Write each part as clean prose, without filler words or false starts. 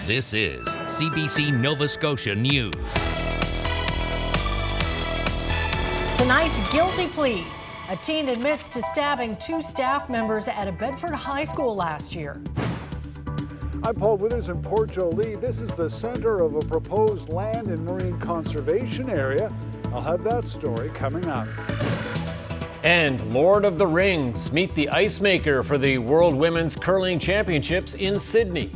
This is CBC Nova Scotia News. Tonight, guilty plea. A teen admits to stabbing 2 staff members at a Bedford high school last year. I'm Paul Withers in Port Joli. This is the center of a proposed land and marine conservation area. I'll have that story coming up. And Lord of the Rings, meet the ice maker for the World Women's Curling Championships in Sydney.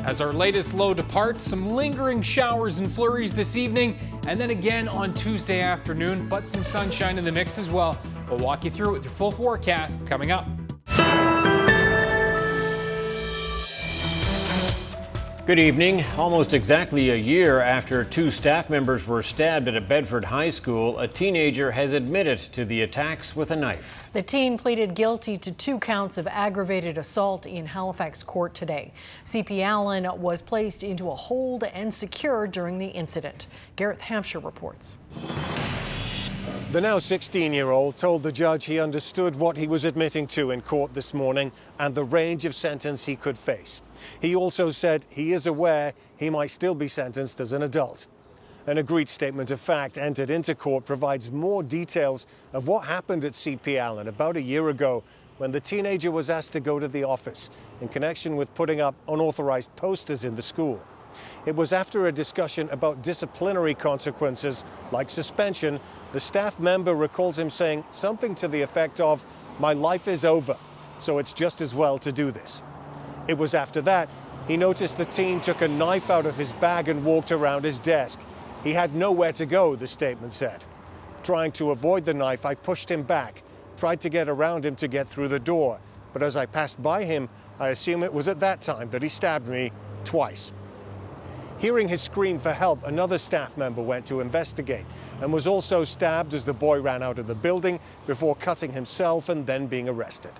As our latest low departs, some lingering showers and flurries this evening, and then again on Tuesday afternoon, but some sunshine in the mix as well. We'll walk you through it with your full forecast coming up. Good evening. Almost exactly a year after 2 staff members were stabbed at a Bedford high school, a teenager has admitted to the attacks with a knife. The teen pleaded guilty to 2 counts of aggravated assault in Halifax court today. CP Allen was placed into a hold and secured during the incident. Gareth Hampshire reports. The now 16-year-old told the judge he understood what he was admitting to in court this morning and the range of sentence he could face. He also said he is aware he might still be sentenced as an adult. An agreed statement of fact entered into court provides more details of what happened at CP Allen about a year ago when the teenager was asked to go to the office in connection with putting up unauthorized posters in the school. It was after a discussion about disciplinary consequences like suspension. The staff member recalls him saying something to the effect of, "My life is over, so it's just as well to do this." It was after that he noticed the teen took a knife out of his bag and walked around his desk. He had nowhere to go, the statement said. Trying to avoid the knife, I pushed him back, tried to get around him to get through the door. But as I passed by him, I assume it was at that time that he stabbed me twice. Hearing his scream for help, another staff member went to investigate and was also stabbed as the boy ran out of the building before cutting himself and then being arrested.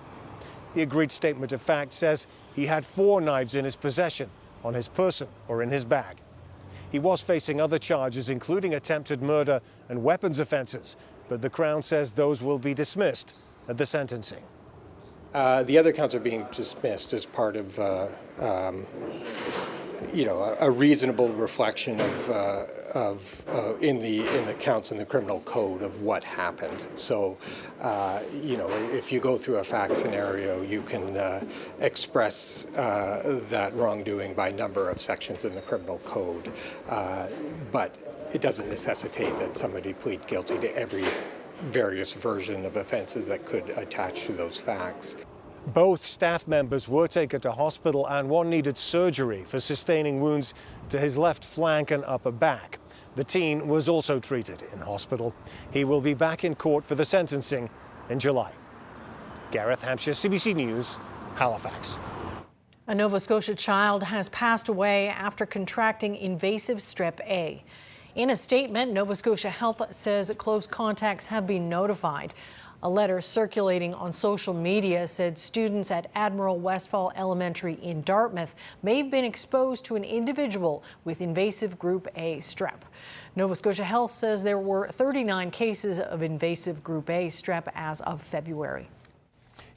The agreed statement of fact says he had 4 knives in his possession, on his person or in his bag. He was facing other charges, including attempted murder and weapons offences, but the Crown says those will be dismissed at the sentencing. The other counts are being dismissed as part of a reasonable reflection of in the counts in the criminal code of what happened. So, if you go through a fact scenario, you can express that wrongdoing by number of sections in the criminal code, but it doesn't necessitate that somebody plead guilty to every various version of offenses that could attach to those facts. Both staff members were taken to hospital and one needed surgery for sustaining wounds to his left flank and upper back. The teen was also treated in hospital. He will be back in court for the sentencing in July. Gareth Hampshire, CBC News, Halifax. A Nova Scotia child has passed away after contracting invasive strep A. In a statement, Nova Scotia Health says close contacts have been notified. A letter circulating on social media said students at Admiral Westfall Elementary in Dartmouth may have been exposed to an individual with invasive Group A strep. Nova Scotia Health says there were 39 cases of invasive Group A strep as of February.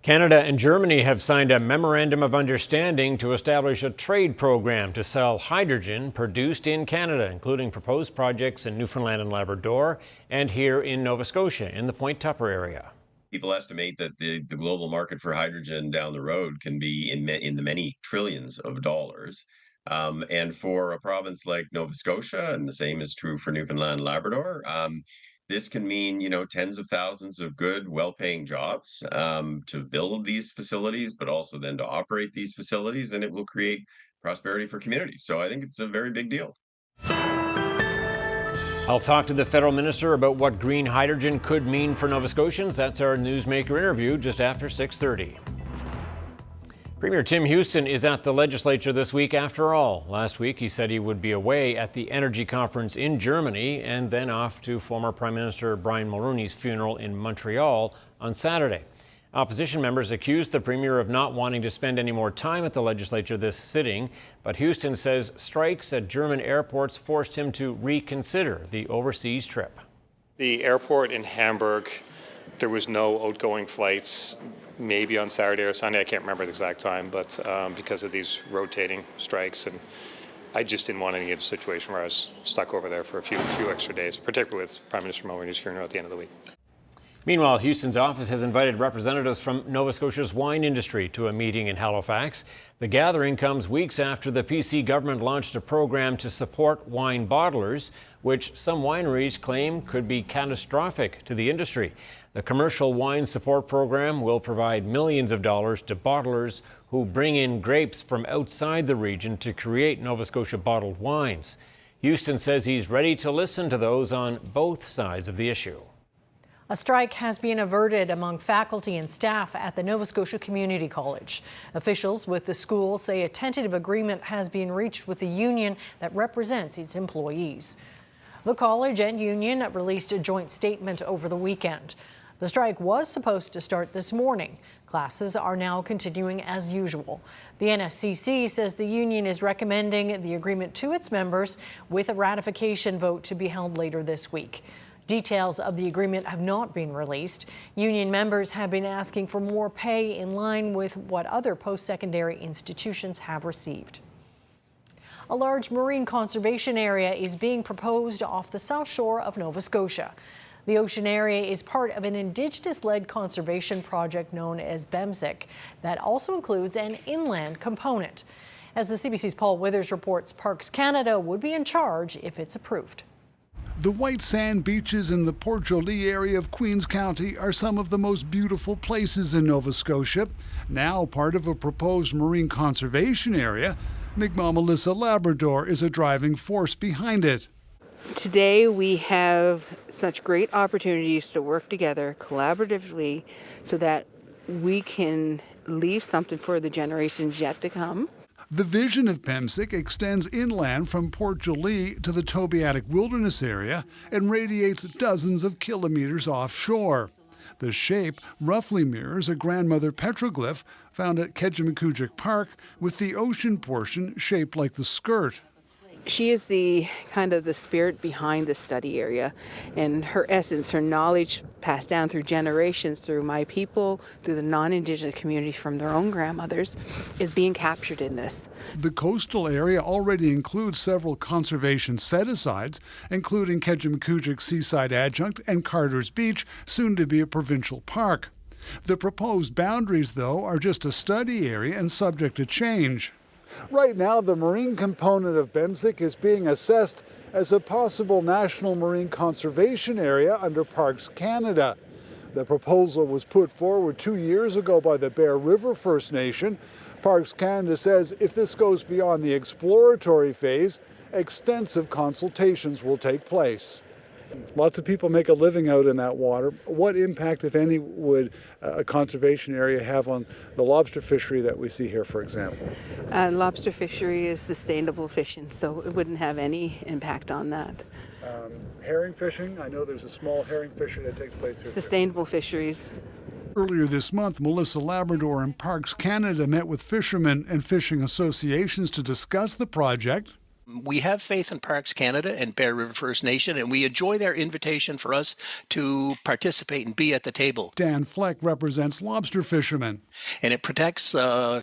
Canada and Germany have signed a memorandum of understanding to establish a trade program to sell hydrogen produced in Canada, including proposed projects in Newfoundland and Labrador and here in Nova Scotia in the Point Tupper area. People estimate that the global market for hydrogen down the road can be in the many trillions of dollars. And for a province like Nova Scotia, and the same is true for Newfoundland and Labrador, this can mean, tens of thousands of good, well-paying jobs to build these facilities, but also then to operate these facilities, and it will create prosperity for communities. So I think it's a very big deal. I'll talk to the federal minister about what green hydrogen could mean for Nova Scotians. That's our Newsmaker interview just after 6:30. Premier Tim Houston is at the legislature this week after all. Last week he said he would be away at the energy conference in Germany and then off to former Prime Minister Brian Mulroney's funeral in Montreal on Saturday. Opposition members accused the Premier of not wanting to spend any more time at the legislature this sitting, but Houston says strikes at German airports forced him to reconsider the overseas trip. The airport in Hamburg There was no outgoing flights, maybe on Saturday or Sunday. I can't remember the exact time, but because of these rotating strikes, and I just didn't want to get a situation where I was stuck over there for a few extra days, particularly with Prime Minister Mulroney's funeral at the end of the week. Meanwhile, Houston's office has invited representatives from Nova Scotia's wine industry to a meeting in Halifax. The gathering comes weeks after the PC government launched a program to support wine bottlers, which some wineries claim could be catastrophic to the industry. The commercial wine support program will provide millions of dollars to bottlers who bring in grapes from outside the region to create Nova Scotia bottled wines. Houston says he's ready to listen to those on both sides of the issue. A strike has been averted among faculty and staff at the Nova Scotia Community College. Officials with the school say a tentative agreement has been reached with the union that represents its employees. The college and union released a joint statement over the weekend. The strike was supposed to start this morning. Classes are now continuing as usual. The NSCC says the union is recommending the agreement to its members with a ratification vote to be held later this week. Details of the agreement have not been released. Union members have been asking for more pay in line with what other post-secondary institutions have received. A large marine conservation area is being proposed off the south shore of Nova Scotia. The ocean area is part of an Indigenous-led conservation project known as BEMSIC that also includes an inland component. As the CBC's Paul Withers reports, Parks Canada would be in charge if it's approved. The white sand beaches in the Port Joli area of Queens County are some of the most beautiful places in Nova Scotia. Now part of a proposed marine conservation area, Mi'kmaq Melissa Labrador is a driving force behind it. Today we have such great opportunities to work together collaboratively so that we can leave something for the generations yet to come. The vision of PEMSIC extends inland from Port Joli to the Tobiatic Wilderness area and radiates dozens of kilometers offshore. The shape roughly mirrors a grandmother petroglyph found at Kedjimikujik Park, with the ocean portion shaped like the skirt. She is the kind of the spirit behind the study area, and her essence, her knowledge passed down through generations, through my people, through the non-Indigenous community from their own grandmothers, is being captured in this. The coastal area already includes several conservation set-asides, including Kedjimikujik Seaside Adjunct and Carter's Beach, soon to be a provincial park. The proposed boundaries, though, are just a study area and subject to change. Right now, the marine component of BEMSIC is being assessed as a possible national marine conservation area under Parks Canada. The proposal was put forward 2 years ago by the Bear River First Nation. Parks Canada says if this goes beyond the exploratory phase, extensive consultations will take place. Lots of people make a living out in that water. What impact, if any, would a conservation area have on the lobster fishery that we see here, for example? Lobster fishery is sustainable fishing, so it wouldn't have any impact on that. Herring fishing, I know there's a small herring fishery that takes place here. Sustainable fisheries. Earlier this month, Melissa Labrador and Parks Canada met with fishermen and fishing associations to discuss the project. We have faith in Parks Canada and Bear River First Nation, and we enjoy their invitation for us to participate and be at the table. Dan Fleck represents lobster fishermen. And it protects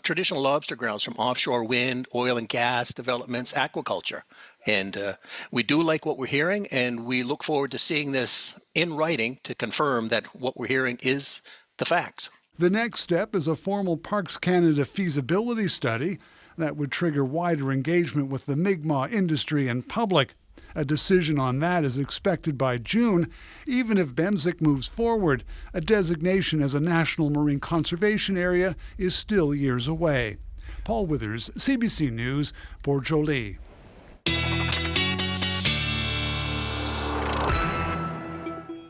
traditional lobster grounds from offshore wind, oil and gas developments, aquaculture. And we do like what we're hearing, and we look forward to seeing this in writing to confirm that what we're hearing is the facts. The next step is a formal Parks Canada feasibility study that would trigger wider engagement with the Mi'kmaq industry and public. A decision on that is expected by June. Even if BEMSIC moves forward, a designation as a national marine conservation area is still years away. Paul Withers, CBC News, Port Joli.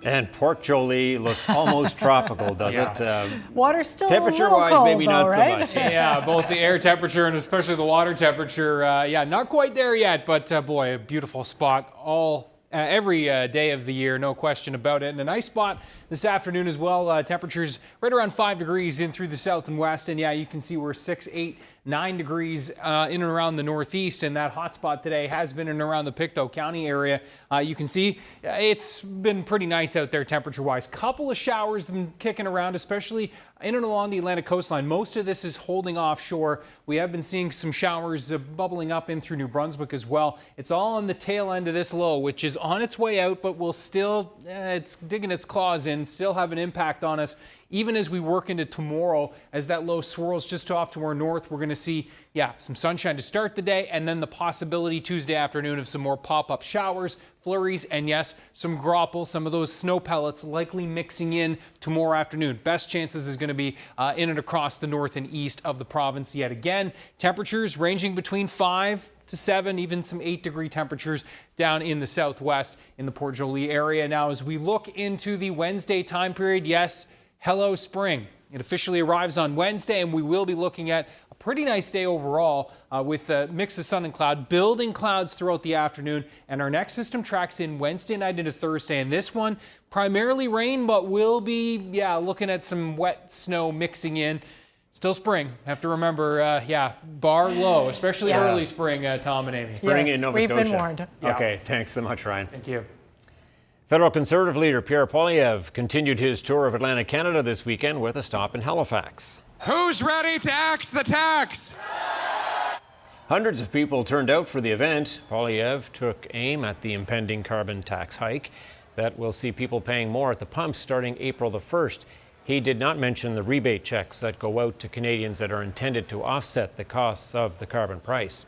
And Port Joli looks almost tropical, does it? Water's still temperature-wise, cold, maybe not though, so right? much. Yeah, both the air temperature and especially the water temperature, not quite there yet, but boy, a beautiful spot every day of the year, no question about it. And a nice spot this afternoon as well. Temperatures right around 5 degrees in through the south and west. And yeah, you can see we're 6, 8, 9 degrees in and around the northeast, and that hot spot today has been in and around the Pictou County area. You can see it's been pretty nice out there temperature-wise. Couple of showers been kicking around, especially in and along the Atlantic coastline. Most of this is holding offshore. We have been seeing some showers bubbling up in through New Brunswick as well. It's all on the tail end of this low, which is on its way out, but will still, it's digging its claws in, still have an impact on us. Even as we work into tomorrow, as that low swirls just off to our north, we're going to see, some sunshine to start the day, and then the possibility Tuesday afternoon of some more pop-up showers, flurries, and yes, some graupel, some of those snow pellets likely mixing in tomorrow afternoon. Best chances is going to be in and across the north and east of the province yet again. Temperatures ranging between 5 to 7, even some 8-degree temperatures down in the southwest in the Port Joli area. Now, as we look into the Wednesday time period, yes, hello spring. It officially arrives on Wednesday, and we will be looking at a pretty nice day overall with a mix of sun and cloud, building clouds throughout the afternoon. And our next system tracks in Wednesday night into Thursday. And this one, primarily rain, but we'll be, looking at some wet snow mixing in. Still spring. Have to remember, bar low, especially early spring, Tom and Amy. Spring in Nova Scotia. We've been warned. Okay, thanks so much, Ryan. Thank you. Federal Conservative leader Pierre Poilievre continued his tour of Atlantic Canada this weekend with a stop in Halifax. Who's ready to axe the tax? Hundreds of people turned out for the event. Poilievre took aim at the impending carbon tax hike that will see people paying more at the pumps starting April the 1st. He did not mention the rebate checks that go out to Canadians that are intended to offset the costs of the carbon price.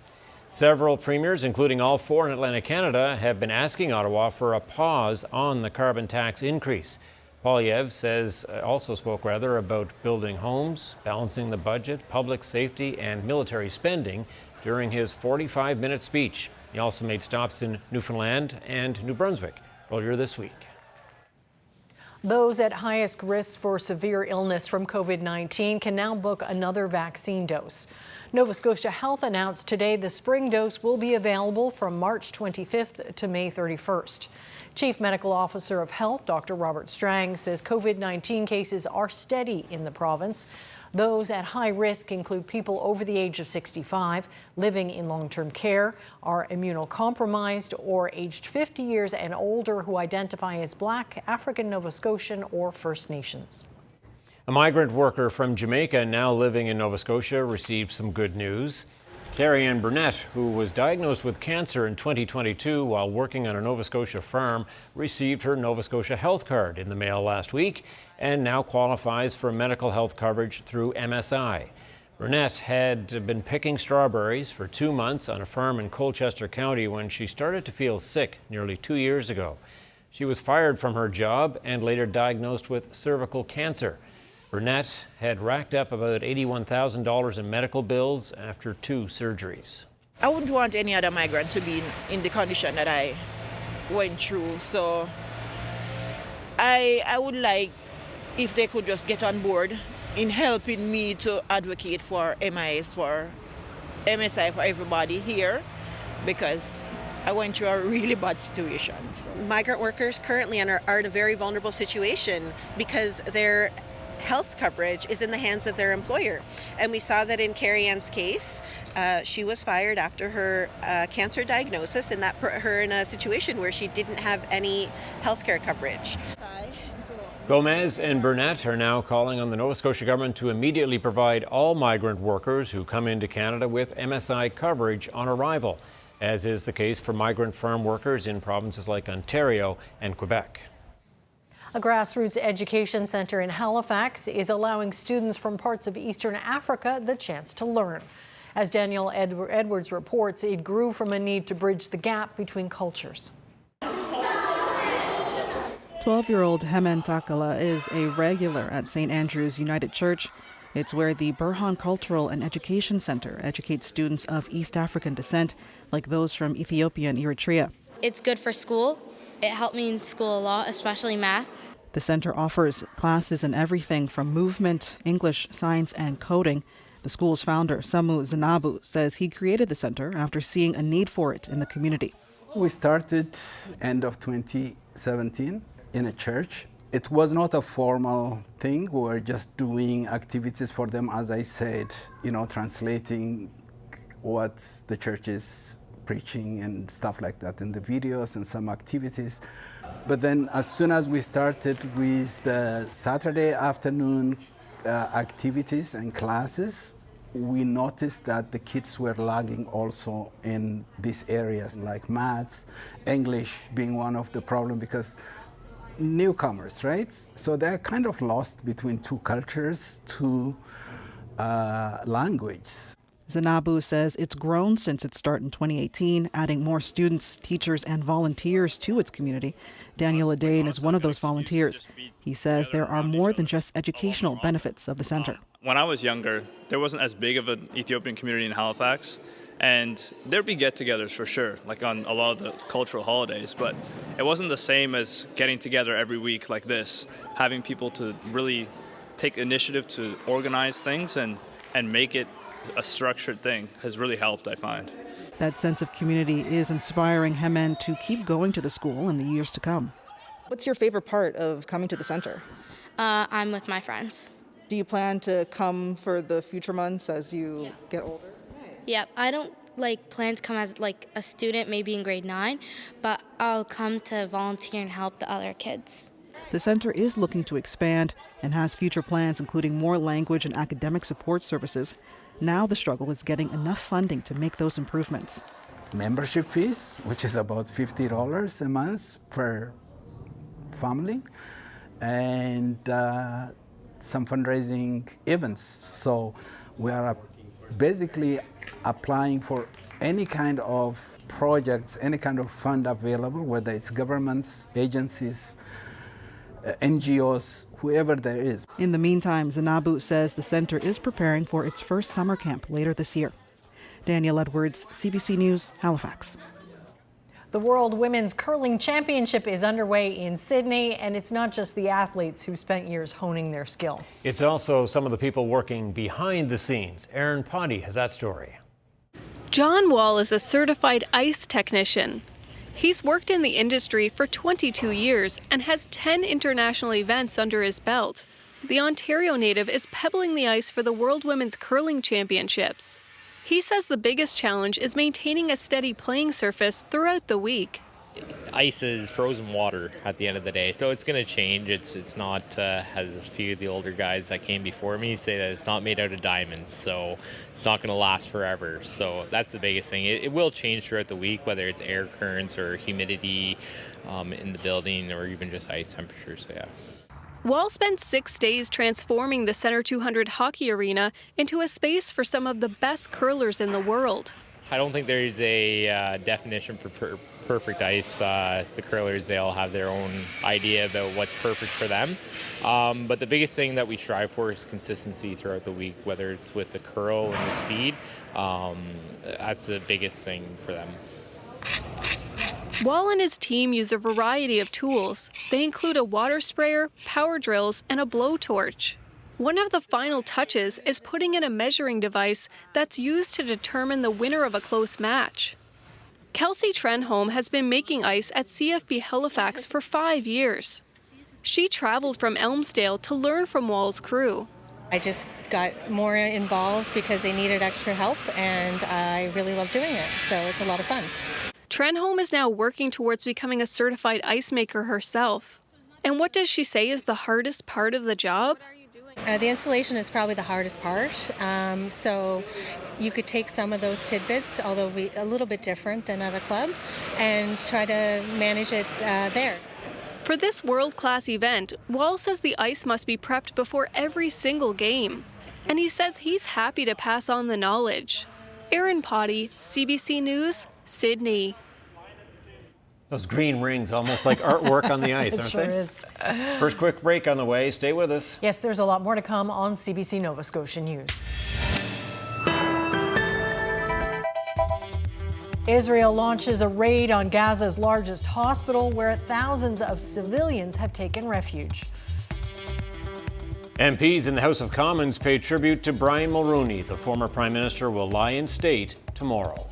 Several premiers, including all 4 in Atlantic Canada, have been asking Ottawa for a pause on the carbon tax increase. Poilievre also spoke about building homes, balancing the budget, public safety, and military spending during his 45-minute speech. He also made stops in Newfoundland and New Brunswick earlier this week. Those at highest risk for severe illness from COVID-19 can now book another vaccine dose. Nova Scotia Health announced today the spring dose will be available from March 25th to May 31st. Chief Medical Officer of Health, Dr. Robert Strang, says COVID-19 cases are steady in the province. Those at high risk include people over the age of 65, living in long-term care, are immunocompromised, or aged 50 years and older who identify as Black, African Nova Scotian, or First Nations. A migrant worker from Jamaica now living in Nova Scotia received some good news. Carrie-Ann Burnett, who was diagnosed with cancer in 2022 while working on a Nova Scotia farm, received her Nova Scotia health card in the mail last week and now qualifies for medical health coverage through MSI. Burnett had been picking strawberries for 2 months on a farm in Colchester County when she started to feel sick nearly 2 years ago. She was fired from her job and later diagnosed with cervical cancer. Burnett had racked up about $81,000 in medical bills after 2 surgeries. I wouldn't want any other migrant to be in the condition that I went through. So I would like if they could just get on board in helping me to advocate for MIS, for MSI, for everybody here, because I went through a really bad situation. So. Migrant workers currently are in a very vulnerable situation because their health coverage is in the hands of their employer. And we saw that in Carrie-Ann's case. She was fired after her cancer diagnosis, and that put her in a situation where she didn't have any health care coverage. Gomez and Burnett are now calling on the Nova Scotia government to immediately provide all migrant workers who come into Canada with MSI coverage on arrival, as is the case for migrant farm workers in provinces like Ontario and Quebec. A grassroots education centre in Halifax is allowing students from parts of Eastern Africa the chance to learn. As Daniel Edwards reports, it grew from a need to bridge the gap between cultures. 12-year-old Hemen Takala is a regular at St. Andrew's United Church. It's where the Burhan Cultural and Education Centre educates students of East African descent, like those from Ethiopia and Eritrea. It's good for school. It helped me in school a lot, especially math. The center offers classes in everything from movement, English, science, and coding. The school's founder, Samu Zanabu, says he created the center after seeing a need for it in the community. We started end of 2017 in a church It was not a formal thing. We were just doing activities for them, as I said, translating what the church is preaching and stuff like that in the videos and some activities. But then as soon as we started with the Saturday afternoon activities and classes, we noticed that the kids were lagging also in these areas like maths, English being one of the problems because newcomers, right? So they're kind of lost between two cultures, two languages. Zanabu says it's grown since its start in 2018, adding more students, teachers, and volunteers to its community. Daniel Adain is one of those volunteers. He says there are more than just educational benefits of the center. When I was younger, there wasn't as big of an Ethiopian community in Halifax, and there'd be get-togethers for sure, like on a lot of the cultural holidays, but it wasn't the same as getting together every week like this, having people to really take initiative to organize things and make it a structured thing has really helped, I find. That sense of community is inspiring Hemen to keep going to the school in the years to come. What's your favorite part of coming to the center? I'm with my friends. Do you plan to come for the future months as you get older? Yep, I don't plan to come as a student, maybe in grade 9, but I'll come to volunteer and help the other kids. The center is looking to expand and has future plans including more language and academic support services. Now the struggle is getting enough funding to make those improvements. Membership fees, which is about $50 a month per family, and some fundraising events. So we are basically applying for any kind of projects, any kind of fund available, whether it's governments, agencies, NGOs, whoever there is. In the meantime, Zanabu says the center is preparing for its first summer camp later this year. Danielle Edwards, CBC News, Halifax. The World Women's Curling Championship is underway in Sydney, and it's not just the athletes who spent years honing their skill. It's also some of the people working behind the scenes. Aaron Potty has that story. John Wall is a certified ice technician. He's worked in the industry for 22 years and has 10 international events under his belt. The Ontario native is pebbling the ice for the World Women's Curling Championships. He says the biggest challenge is maintaining a steady playing surface throughout the week. Ice is frozen water at the end of the day, so it's going to change. It's not, as a few of the older guys that came before me say, that it's not made out of diamonds, so it's not going to last forever. So that's the biggest thing. It will change throughout the week, whether it's air currents or humidity in the building or even just ice temperature, so yeah. Wall spent 6 days transforming the Centre 200 hockey arena into a space for some of the best curlers in the world. I don't think there's a definition for perfect ice. The curlers, they all have their own idea about what's perfect for them. But the biggest thing that we strive for is consistency throughout the week, whether it's with the curl and the speed. That's the biggest thing for them. Wall and his team use a variety of tools. They include a water sprayer, power drills, and a blowtorch. One of the final touches is putting in a measuring device that's used to determine the winner of a close match. Kelsey Trenholm has been making ice at CFB Halifax for 5 years. She traveled from Elmsdale to learn from Wall's crew. I just got more involved because they needed extra help, and I really love doing it, so it's a lot of fun. Trenholm is now working towards becoming a certified ice maker herself. And what does she say is the hardest part of the job? The installation is probably the hardest part. So you could take some of those tidbits, although a little bit different than at a club, and try to manage it there. For this world-class event, Wall says the ice must be prepped before every single game. And he says he's happy to pass on the knowledge. Aaron Potty, CBC News, Sydney. Those green rings, almost like artwork on the ice, aren't It they? sure is. First quick break on the way. Stay with us. Yes, there's a lot more to come on CBC Nova Scotia News. Israel launches a raid on Gaza's largest hospital, where thousands of civilians have taken refuge. MPs in the House of Commons pay tribute to Brian Mulroney. The former Prime Minister will lie in state tomorrow.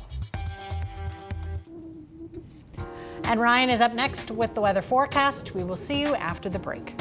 And Ryan is up next with the weather forecast. We will see you after the break.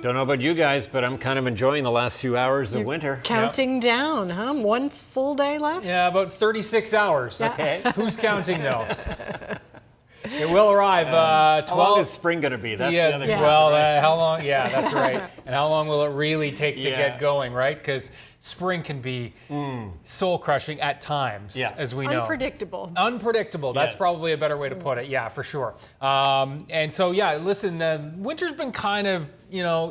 Don't know about you guys, but I'm kind of enjoying the last few hours of winter. Counting down, huh? 1 full day left? Yeah, about 36 hours. Yeah. Okay. Who's counting, though? It will arrive 12. How long is spring going to be? That's the other question, well, right? how long? Yeah, that's right. And how long will it really take to Yeah. get going, right? Because spring can be soul-crushing at times, as we know. Unpredictable. Unpredictable. That's Yes. probably a better way to put it. Yeah, for sure. And so, yeah, listen, winter's been kind of,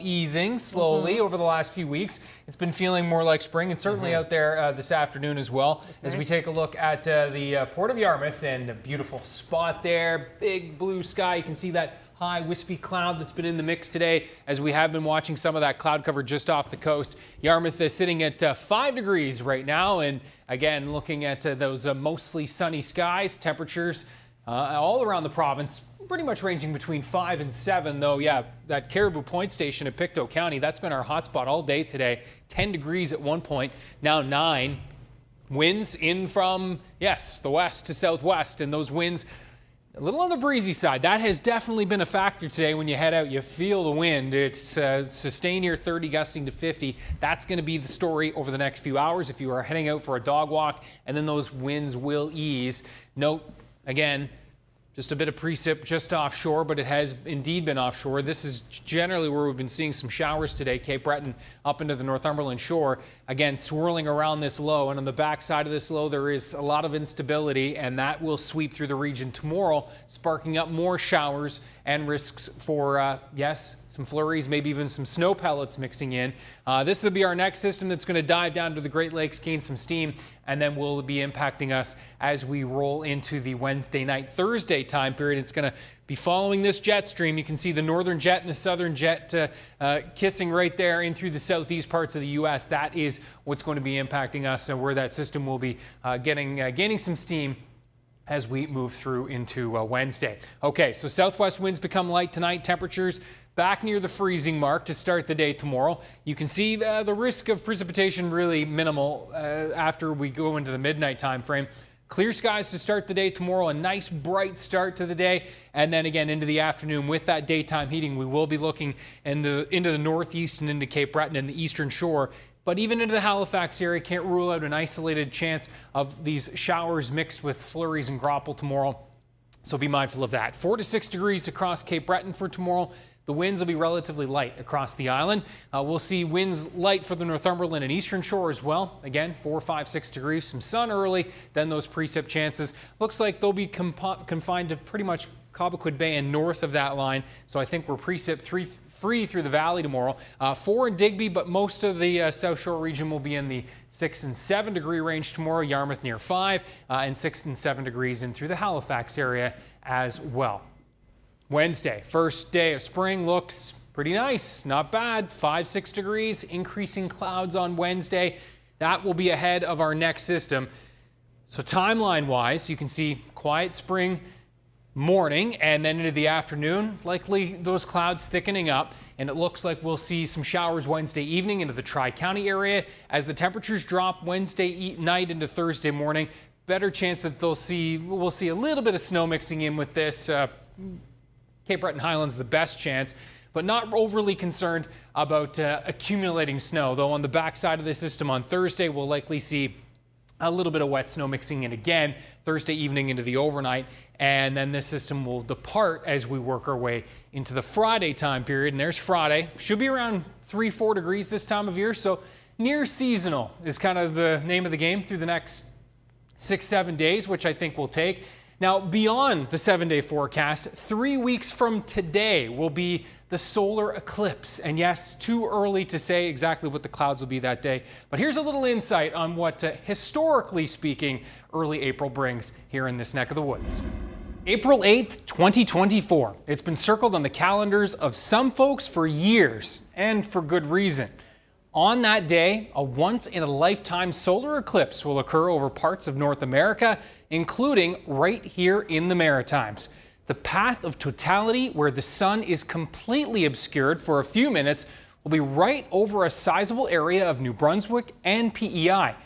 easing slowly over the last few weeks. It's been feeling more like spring, and certainly out there this afternoon as well. As we take a look at the Port of Yarmouth, and a beautiful spot there, big blue sky. You can see that high wispy cloud that's been in the mix today, as we have been watching some of that cloud cover just off the coast. Yarmouth is sitting at 5 degrees right now, and again, looking at those mostly sunny skies. Temperatures all around the province pretty much ranging between 5 and 7, though. Yeah, that Caribou Point station in Pictou County, that's been our hotspot all day today. 10 degrees at one point, now 9. Winds in from, the west to southwest, and those winds a little on the breezy side. That has definitely been a factor today. When you head out, you feel the wind. It's sustained near 30, gusting to 50. That's going to be the story over the next few hours if you are heading out for a dog walk, and then those winds will ease. Note, again, just a bit of precip just offshore, but it has indeed been offshore. This is generally where we've been seeing some showers today. Cape Breton up into the Northumberland shore. Again, swirling around this low, and on the backside of this low, there is a lot of instability, and that will sweep through the region tomorrow, sparking up more showers and risks for, some flurries, maybe even some snow pellets mixing in. This will be our next system that's going to dive down to the Great Lakes, gain some steam, and then will be impacting us as we roll into the Wednesday night, Thursday time period. It's going to be following this jet stream. You can see the northern jet and the southern jet kissing right there in through the southeast parts of the U.S. That is what's going to be impacting us, and where that system will be gaining some steam as we move through into Wednesday. Okay, so southwest winds become light tonight. Temperatures back near the freezing mark to start the day tomorrow. You can see the risk of precipitation really minimal after we go into the midnight time frame. Clear skies to start the day tomorrow, a nice bright start to the day, and then again into the afternoon with that daytime heating. We will be looking into the northeast and into Cape Breton and the eastern shore. But even into the Halifax area, can't rule out an isolated chance of these showers mixed with flurries and graupel tomorrow. So be mindful of that. 4 to 6 degrees across Cape Breton for tomorrow. The winds will be relatively light across the island. We'll see winds light for the Northumberland and eastern shore as well. Again, 4, 5, 6 degrees. Some sun early, then those precip chances. Looks like they'll be confined to pretty much Cobequid Bay and north of that line. So I think we're precip free through the valley tomorrow. 4 in Digby, but most of the South Shore region will be in the 6 and 7 degree range tomorrow. Yarmouth near 5 and 6 and 7 degrees in through the Halifax area as well. Wednesday, first day of spring, looks pretty nice. Not bad. 5, 6 degrees. Increasing clouds on Wednesday. That will be ahead of our next system. So timeline-wise, you can see quiet spring morning, and then into the afternoon, likely those clouds thickening up, and it looks like we'll see some showers Wednesday evening into the Tri-County area. As the temperatures drop Wednesday night into Thursday morning, better chance that we'll see a little bit of snow mixing in with this. Cape Breton Highlands the best chance, but not overly concerned about accumulating snow, though on the backside of the system on Thursday, we'll likely see a little bit of wet snow mixing in again Thursday evening into the overnight, and then this system will depart as we work our way into the Friday time period. And there's Friday. Should be around 3, 4 degrees this time of year, so near seasonal is kind of the name of the game through the next 6, 7 days, which I think will take. Now, beyond the 7-day forecast, 3 weeks from today will be the solar eclipse. And yes, too early to say exactly what the clouds will be that day. But here's a little insight on what, historically speaking, early April brings here in this neck of the woods. April 8th, 2024. It's been circled on the calendars of some folks for years, and for good reason. On that day, a once-in-a-lifetime solar eclipse will occur over parts of North America, including right here in the Maritimes. The path of totality, where the sun is completely obscured for a few minutes, will be right over a sizable area of New Brunswick and PEI.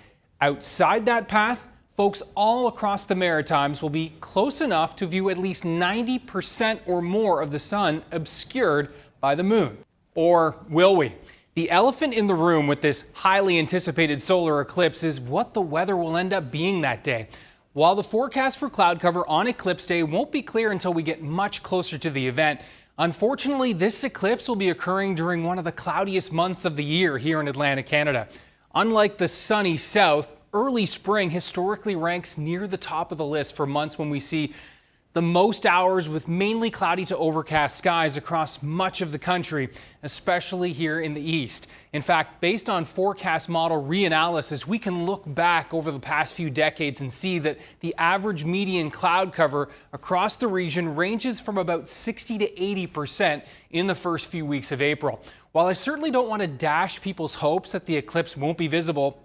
Outside that path, folks all across the Maritimes will be close enough to view at least 90% or more of the sun obscured by the moon. Or will we? The elephant in the room with this highly anticipated solar eclipse is what the weather will end up being that day. While the forecast for cloud cover on eclipse day won't be clear until we get much closer to the event, unfortunately, this eclipse will be occurring during one of the cloudiest months of the year here in Atlantic Canada. Unlike the sunny south, early spring historically ranks near the top of the list for months when we see the most hours with mainly cloudy to overcast skies across much of the country, especially here in the east. In fact, based on forecast model reanalysis, we can look back over the past few decades and see that the average median cloud cover across the region ranges from about 60 to 80% in the first few weeks of April. While I certainly don't want to dash people's hopes that the eclipse won't be visible,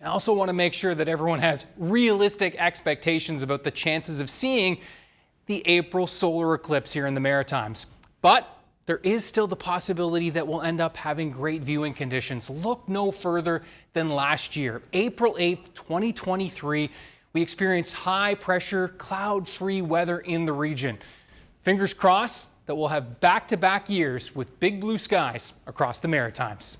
I also want to make sure that everyone has realistic expectations about the chances of seeing the April solar eclipse here in the Maritimes. But there is still the possibility that we'll end up having great viewing conditions. Look no further than last year, April 8th, 2023. We experienced high pressure, cloud-free weather in the region. Fingers crossed that we'll have back-to-back years with big blue skies across the Maritimes.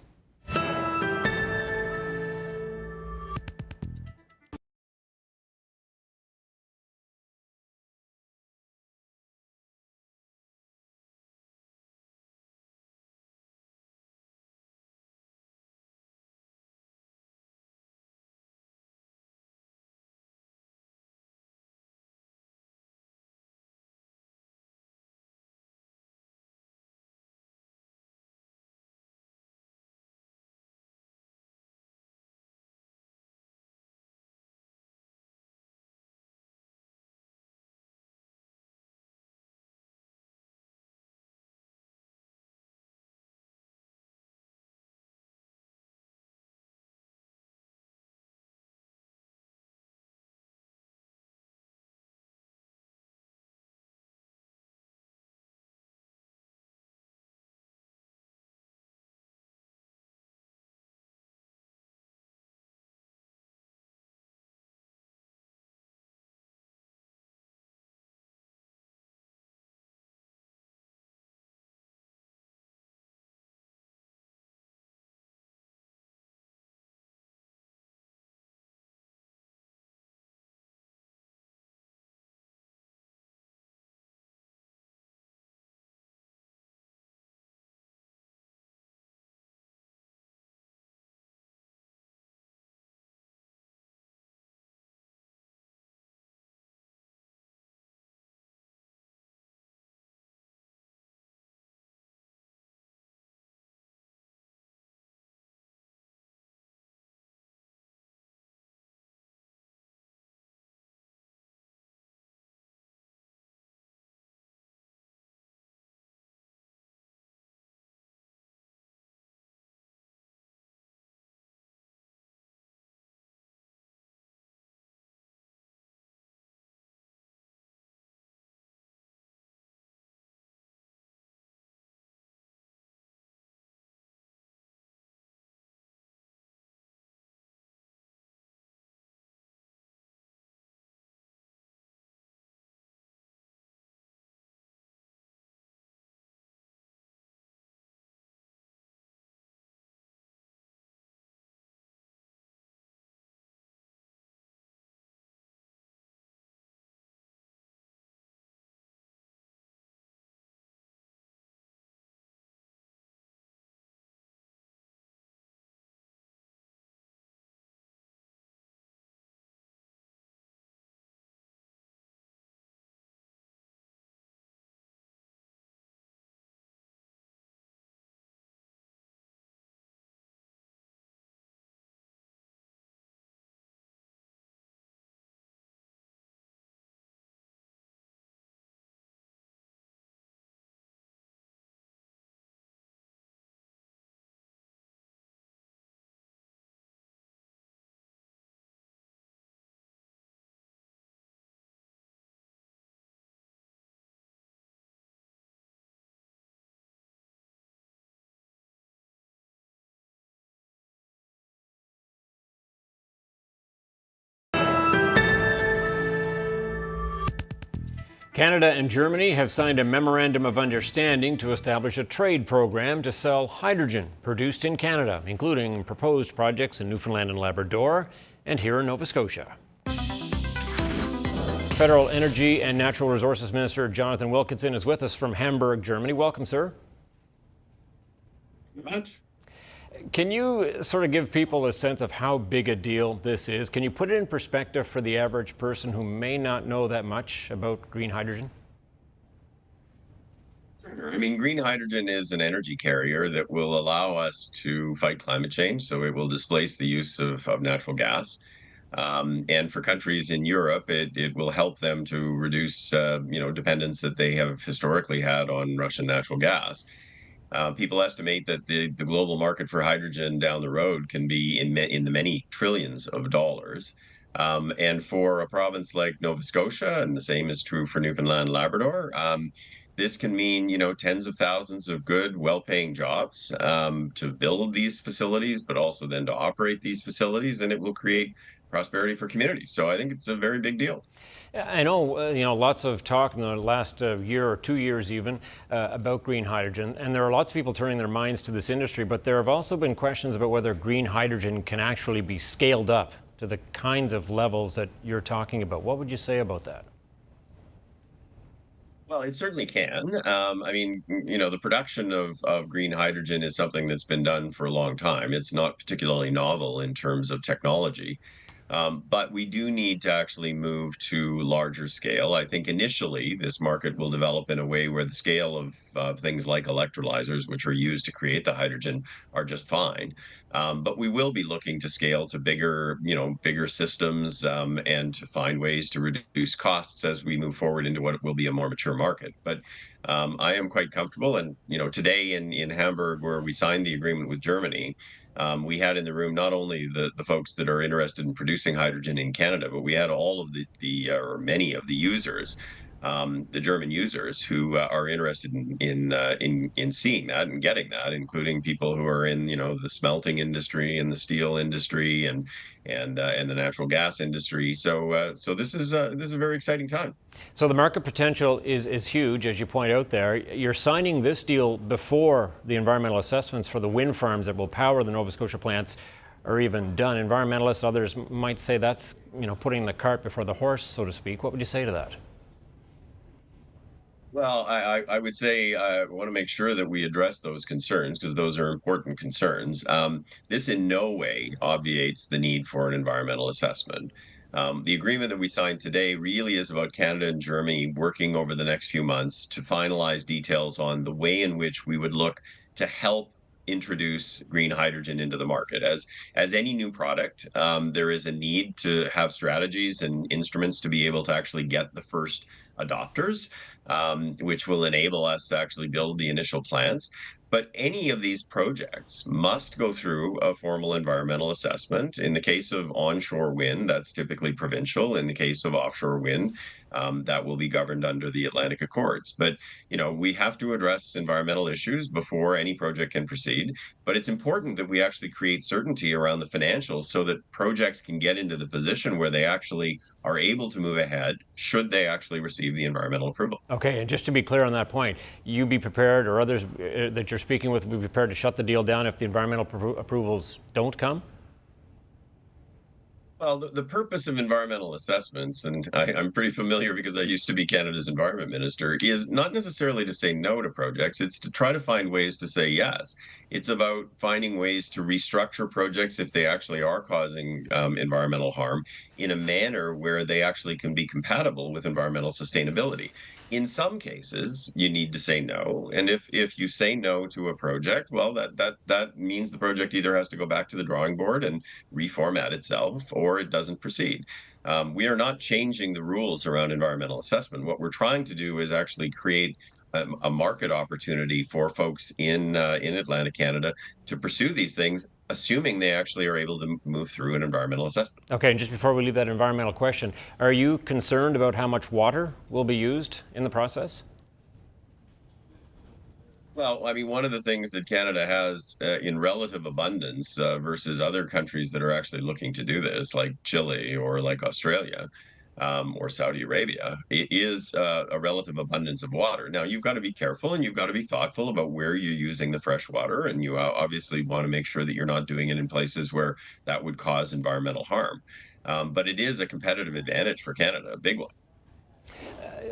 Canada and Germany have signed a memorandum of understanding to establish a trade program to sell hydrogen produced in Canada, including proposed projects in Newfoundland and Labrador and here in Nova Scotia. Federal Energy and Natural Resources Minister Jonathan Wilkinson is with us from Hamburg, Germany. Welcome, sir. Very much. Can you sort of give people a sense of how big a deal this is? Can you put it in perspective for the average person who may not know that much about green hydrogen? I mean, green hydrogen is an energy carrier that will allow us to fight climate change. So it will displace the use of natural gas. And for countries in Europe, it will help them to reduce, dependence that they have historically had on Russian natural gas. People estimate that the global market for hydrogen down the road can be in the many trillions of dollars. And for a province like Nova Scotia, and the same is true for Newfoundland and Labrador, this can mean, tens of thousands of good, well-paying jobs to build these facilities, but also then to operate these facilities, and it will create prosperity for communities. So I think it's a very big deal. I know, lots of talk in the last year or 2 years even about green hydrogen, and there are lots of people turning their minds to this industry, but there have also been questions about whether green hydrogen can actually be scaled up to the kinds of levels that you're talking about. What would you say about that? Well, it certainly can. The production of green hydrogen is something that's been done for a long time. It's not particularly novel in terms of technology. But we do need to actually move to larger scale. I think initially this market will develop in a way where the scale of things like electrolyzers, which are used to create the hydrogen, are just fine. But we will be looking to scale to bigger systems and to find ways to reduce costs as we move forward into what will be a more mature market. But I am quite comfortable. And, today in Hamburg, where we signed the agreement with Germany, we had in the room not only the folks that are interested in producing hydrogen in Canada, but we had all of or many of the users, the German users who are interested in seeing that and getting that, including people who are in the smelting industry and the steel industry and the natural gas industry. So this is a very exciting time. So the market potential is huge, as you point out there. You're signing this deal before the environmental assessments for the wind farms that will power the Nova Scotia plants are even done. Environmentalists, others might say that's putting the cart before the horse, so to speak. What would you say to that? Well, I would say I want to make sure that we address those concerns because those are important concerns. This in no way obviates the need for an environmental assessment. The agreement that we signed today really is about Canada and Germany working over the next few months to finalize details on the way in which we would look to help introduce green hydrogen into the market. As any new product, there is a need to have strategies and instruments to be able to actually get the first adopters, which will enable us to actually build the initial plants. But any of these projects must go through a formal environmental assessment. In the case of onshore wind, that's typically provincial. In the case of offshore wind, that will be governed under the Atlantic Accords. But, we have to address environmental issues before any project can proceed. But it's important that we actually create certainty around the financials so that projects can get into the position where they actually are able to move ahead should they actually receive the environmental approval. Okay, and just to be clear on that point, you be prepared, or others that you're speaking with, be prepared to shut the deal down if the environmental approvals don't come? Well, the purpose of environmental assessments, and I'm pretty familiar because I used to be Canada's environment minister, is not necessarily to say no to projects. It's to try to find ways to say yes. It's about finding ways to restructure projects if they actually are causing environmental harm in a manner where they actually can be compatible with environmental sustainability. In some cases, you need to say no. And if you say no to a project, well, that means the project either has to go back to the drawing board and reformat itself, or it doesn't proceed. We are not changing the rules around environmental assessment. What we're trying to do is actually create a market opportunity for folks in Atlantic Canada to pursue these things, assuming they actually are able to move through an environmental assessment. Okay, and just before we leave that environmental question, are you concerned about how much water will be used in the process? Well, I mean, one of the things that Canada has in relative abundance versus other countries that are actually looking to do this, like Chile or like Australia, or Saudi Arabia, it is a relative abundance of water. Now, you've got to be careful and you've got to be thoughtful about where you're using the fresh water. And you obviously want to make sure that you're not doing it in places where that would cause environmental harm. But it is a competitive advantage for Canada, a big one.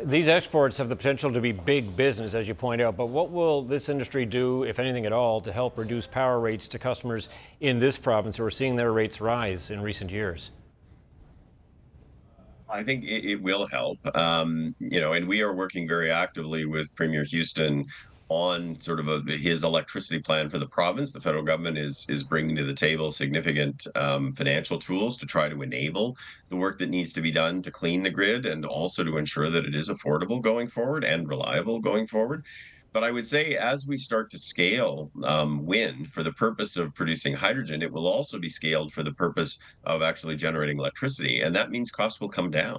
These exports have the potential to be big business, as you point out, but what will this industry do, if anything at all, to help reduce power rates to customers in this province who are seeing their rates rise in recent years? I think it will help. And we are working very actively with Premier Houston on sort of his electricity plan for the province. The federal government is bringing to the table significant financial tools to try to enable the work that needs to be done to clean the grid and also to ensure that it is affordable going forward and reliable going forward. But I would say as we start to scale wind for the purpose of producing hydrogen, it will also be scaled for the purpose of actually generating electricity. And that means costs will come down.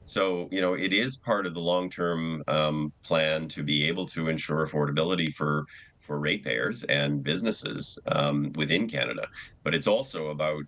So, it is part of the long-term plan to be able to ensure affordability for ratepayers and businesses within Canada. But it's also about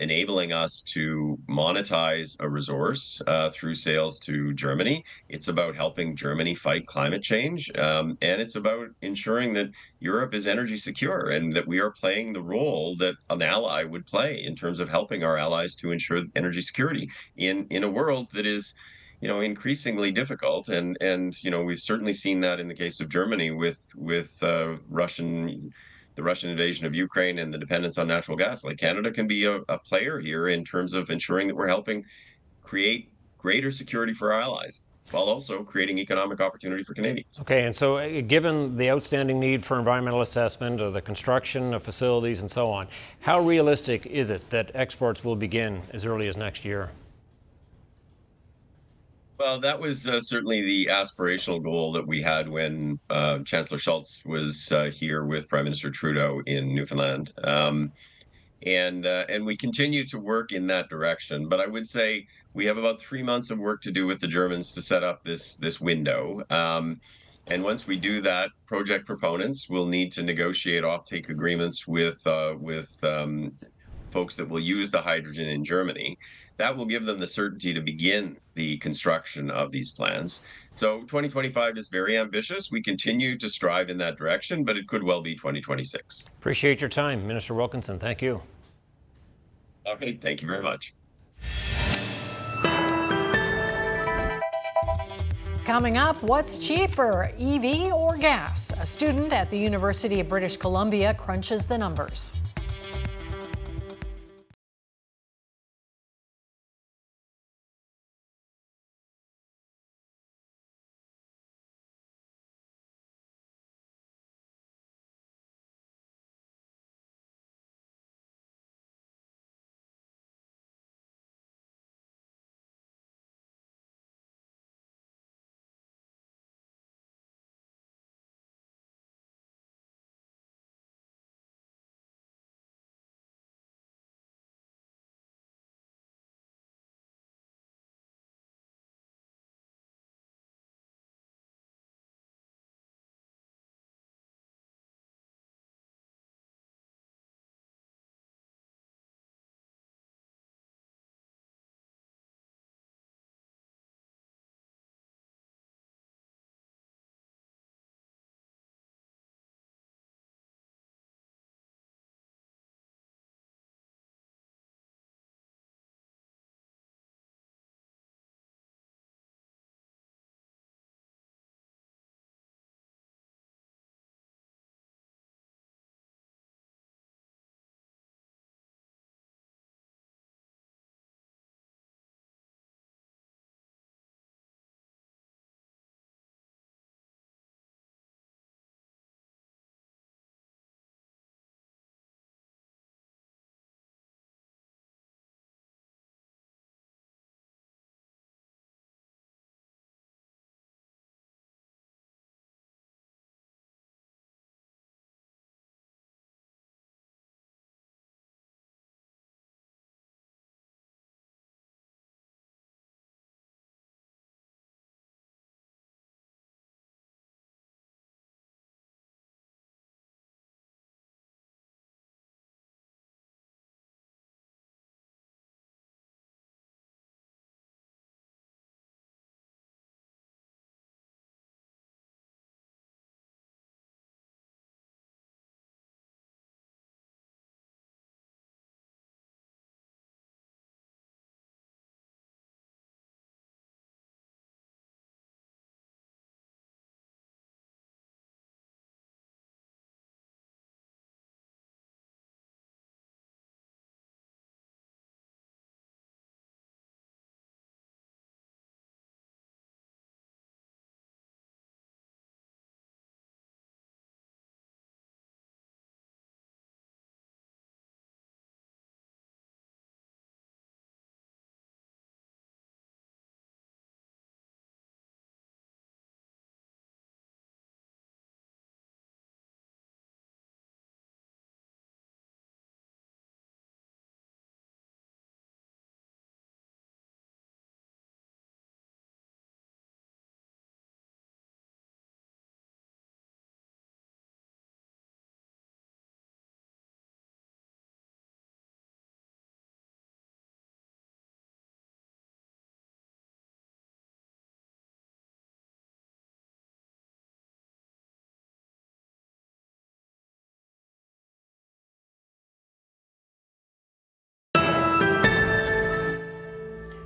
enabling us to monetize a resource through sales to Germany. It's about helping Germany fight climate change. And it's about ensuring that Europe is energy secure and that we are playing the role that an ally would play in terms of helping our allies to ensure energy security in a world that is increasingly difficult, and we've certainly seen that in the case of Germany with the Russian invasion of Ukraine and the dependence on natural gas. Like Canada can be a player here in terms of ensuring that we're helping create greater security for our allies while also creating economic opportunity for Canadians. Okay, and so given the outstanding need for environmental assessment of the construction of facilities and so on, how realistic is it that exports will begin as early as next year? Well, that was certainly the aspirational goal that we had when Chancellor Schultz was here with Prime Minister Trudeau in Newfoundland. And we continue to work in that direction. But I would say we have about 3 months of work to do with the Germans to set up this window. And once we do that, project proponents will need to negotiate offtake agreements with folks that will use the hydrogen in Germany. That will give them the certainty to begin the construction of these plans. So 2025 is very ambitious. We continue to strive in that direction, but it could well be 2026. Appreciate your time, Minister Wilkinson. Thank you. Okay, thank you very much. Coming up, what's cheaper, EV or gas? A student at the University of British Columbia crunches the numbers.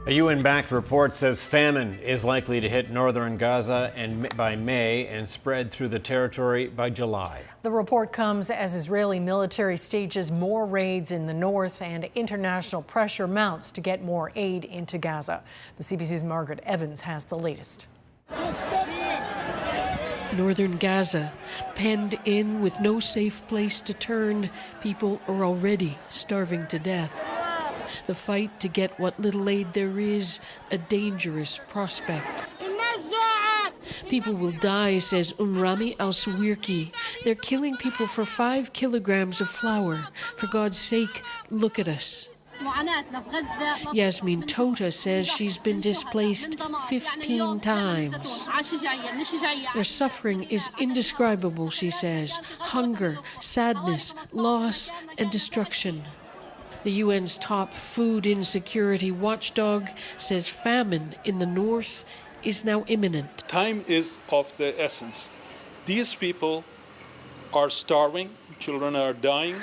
A UN-backed report says famine is likely to hit northern Gaza by May and spread through the territory by July. The report comes as Israeli military stages more raids in the north and international pressure mounts to get more aid into Gaza. The CBC's Margaret Evans has the latest. Northern Gaza, penned in with no safe place to turn, people are already starving to death. The fight to get what little aid there is, a dangerous prospect. People will die, says Rami al-Sawirki. They're killing people for 5 kilograms of flour. For God's sake, look at us. Yasmin Tota says she's been displaced 15 times. Their suffering is indescribable, she says. Hunger, sadness, loss, and destruction. The UN's top food insecurity watchdog says famine in the north is now imminent. Time is of the essence. These people are starving, children are dying.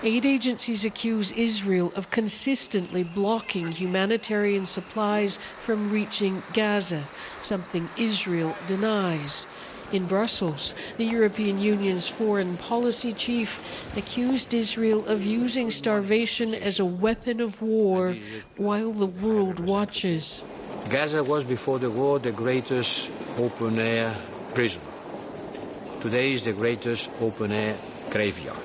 Aid agencies accuse Israel of consistently blocking humanitarian supplies from reaching Gaza, something Israel denies. In Brussels, the European Union's foreign policy chief accused Israel of using starvation as a weapon of war while the world watches. Gaza was before the war the greatest open-air prison. Today is the greatest open-air graveyard.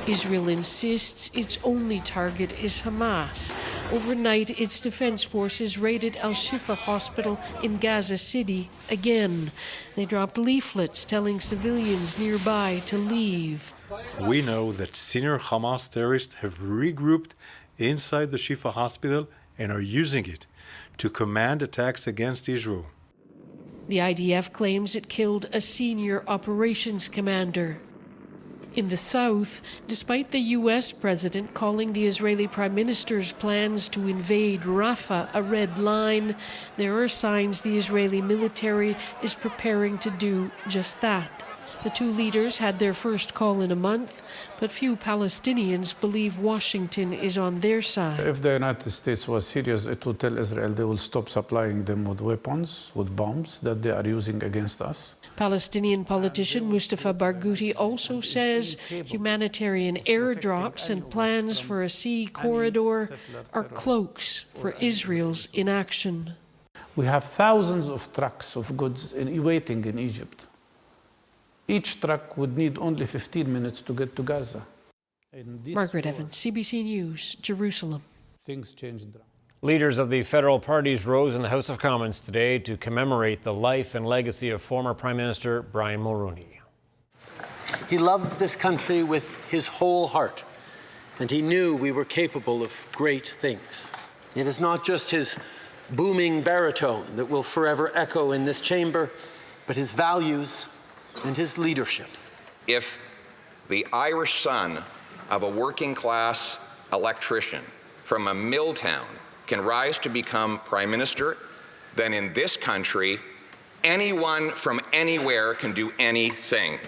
Israel insists its only target is Hamas. Overnight, its defense forces raided Al-Shifa hospital in Gaza City again. They dropped leaflets telling civilians nearby to leave. We know that senior Hamas terrorists have regrouped inside the Shifa hospital and are using it to command attacks against Israel. The IDF claims it killed a senior operations commander. In the south, despite the U.S. president calling the Israeli prime minister's plans to invade Rafah a red line, there are signs the Israeli military is preparing to do just that. The two leaders had their first call in a month, but few Palestinians believe Washington is on their side. If the United States was serious, it would tell Israel they will stop supplying them with weapons, with bombs that they are using against us. Palestinian politician Mustafa Barghouti also says humanitarian airdrops and plans for a sea corridor are cloaks for Israel's inaction. We have thousands of trucks of goods waiting in Egypt. Each truck would need only 15 minutes to get to Gaza. Margaret Evans, CBC News, Jerusalem. Things changed. Leaders of the federal parties rose in the House of Commons today to commemorate the life and legacy of former Prime Minister Brian Mulroney. He loved this country with his whole heart, and he knew we were capable of great things. It is not just his booming baritone that will forever echo in this chamber, but his values and his leadership. If the Irish son of a working-class electrician from a mill town can rise to become Prime Minister, then in this country, anyone from anywhere can do anything.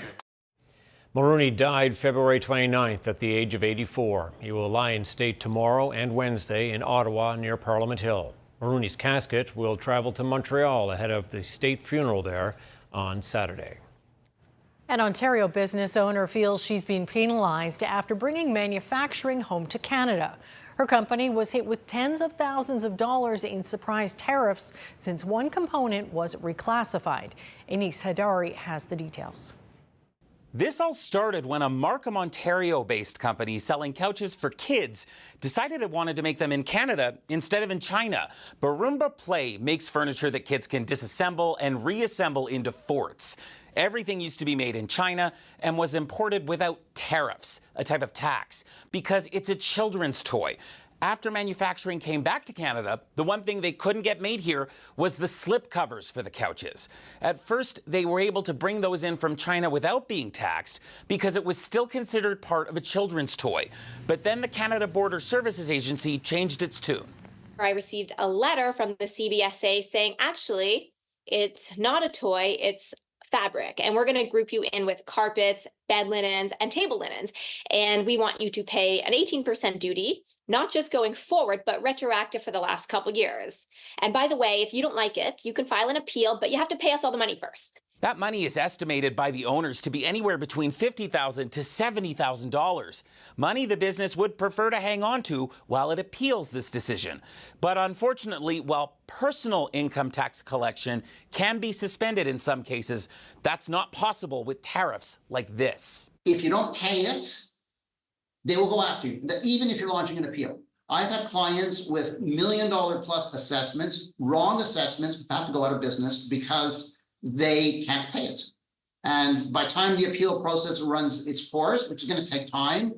Mulroney died February 29th at the age of 84. He will lie in state tomorrow and Wednesday in Ottawa near Parliament Hill. Mulroney's casket will travel to Montreal ahead of the state funeral there on Saturday. An Ontario business owner feels she's being penalized after bringing manufacturing home to Canada. Her company was hit with tens of thousands of dollars in surprise tariffs since one component was reclassified. Anis Hadari has the details. This all started when a Markham, Ontario-based company selling couches for kids decided it wanted to make them in Canada instead of in China. Barumba Play makes furniture that kids can disassemble and reassemble into forts. Everything used to be made in China and was imported without tariffs, a type of tax, because it's a children's toy. After manufacturing came back to Canada, the one thing they couldn't get made here was the slip covers for the couches. At first, they were able to bring those in from China without being taxed because it was still considered part of a children's toy. But then the Canada Border Services Agency changed its tune. I received a letter from the CBSA saying, actually, it's not a toy, it's fabric, and we're going to group you in with carpets, bed linens, and table linens. And we want you to pay an 18% duty, not just going forward, but retroactive for the last couple years. And by the way, if you don't like it, you can file an appeal, but you have to pay us all the money first. That money is estimated by the owners to be anywhere between $50,000 to $70,000. Money the business would prefer to hang on to while it appeals this decision. But unfortunately, while personal income tax collection can be suspended in some cases, that's not possible with tariffs like this. If you don't pay it, they will go after you, even if you're launching an appeal. I've had clients with $1 million plus assessments, wrong assessments, have to go out of business because they can't pay it. And by the time the appeal process runs its course, which is going to take time,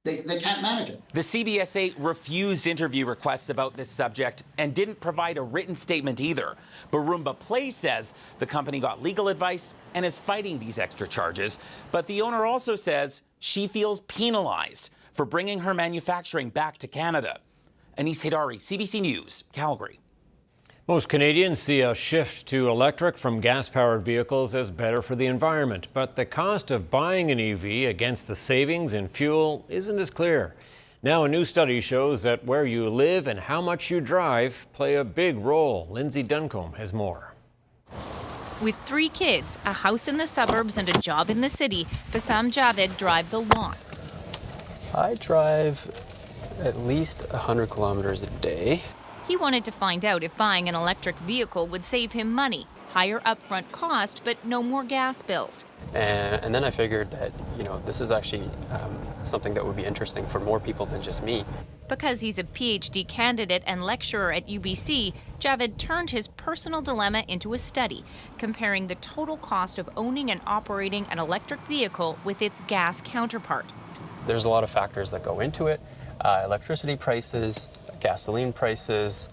they can't manage it. The CBSA refused interview requests about this subject and didn't provide a written statement either. Barumba Play says the company got legal advice and is fighting these extra charges. But the owner also says she feels penalized for bringing her manufacturing back to Canada. Anis Haidari, CBC News, Calgary. Most Canadians see a shift to electric from gas-powered vehicles as better for the environment. But the cost of buying an EV against the savings in fuel isn't as clear. Now, a new study shows that where you live and how much you drive play a big role. Lindsay Duncombe has more. With 3 kids, a house in the suburbs and a job in the city, Bassam Javed drives a lot. I drive at least 100 kilometers a day. He wanted to find out if buying an electric vehicle would save him money, higher upfront cost, but no more gas bills. And then I figured that, this is actually something that would be interesting for more people than just me. Because he's a PhD candidate and lecturer at UBC, Javed turned his personal dilemma into a study, comparing the total cost of owning and operating an electric vehicle with its gas counterpart. There's a lot of factors that go into it. Electricity prices, gasoline prices,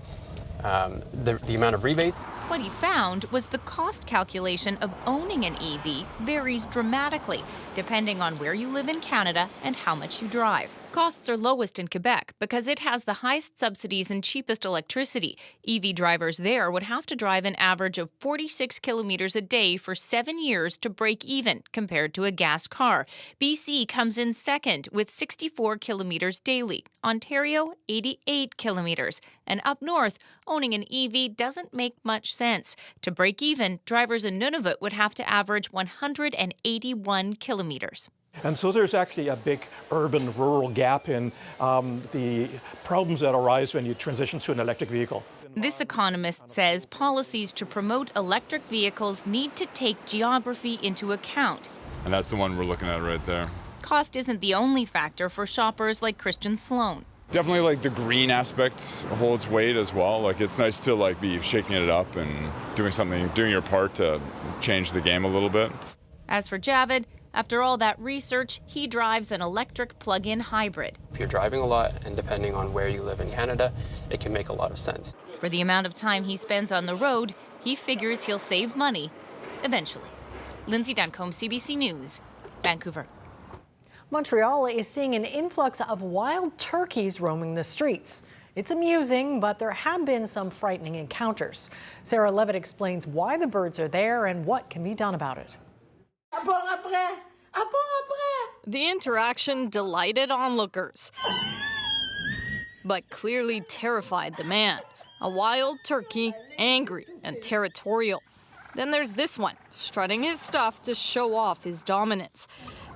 the amount of rebates. What he found was the cost calculation of owning an EV varies dramatically depending on where you live in Canada and how much you drive. Costs are lowest in Quebec because it has the highest subsidies and cheapest electricity. EV drivers there would have to drive an average of 46 kilometers a day for 7 years to break even compared to a gas car. BC comes in second with 64 kilometers daily. Ontario, 88 kilometers. And up north, owning an EV doesn't make much sense. To break even, drivers in Nunavut would have to average 181 kilometers. And so there's actually a big urban-rural gap in the problems that arise when you transition to an electric vehicle. This economist says policies to promote electric vehicles need to take geography into account. And that's the one we're looking at right there. Cost isn't the only factor for shoppers like Christian Sloan. Definitely the green aspect holds weight as well. It's nice to be shaking it up and doing your part to change the game a little bit. As for Javed, after all that research, he drives an electric plug-in hybrid. If you're driving a lot and depending on where you live in Canada, it can make a lot of sense. For the amount of time he spends on the road, he figures he'll save money eventually. Lindsay Duncombe, CBC News, Vancouver. Montreal is seeing an influx of wild turkeys roaming the streets. It's amusing, but there have been some frightening encounters. Sarah Levitt explains why the birds are there and what can be done about it. The interaction delighted onlookers, but clearly terrified the man. A wild turkey, angry and territorial. Then there's this one, strutting his stuff to show off his dominance.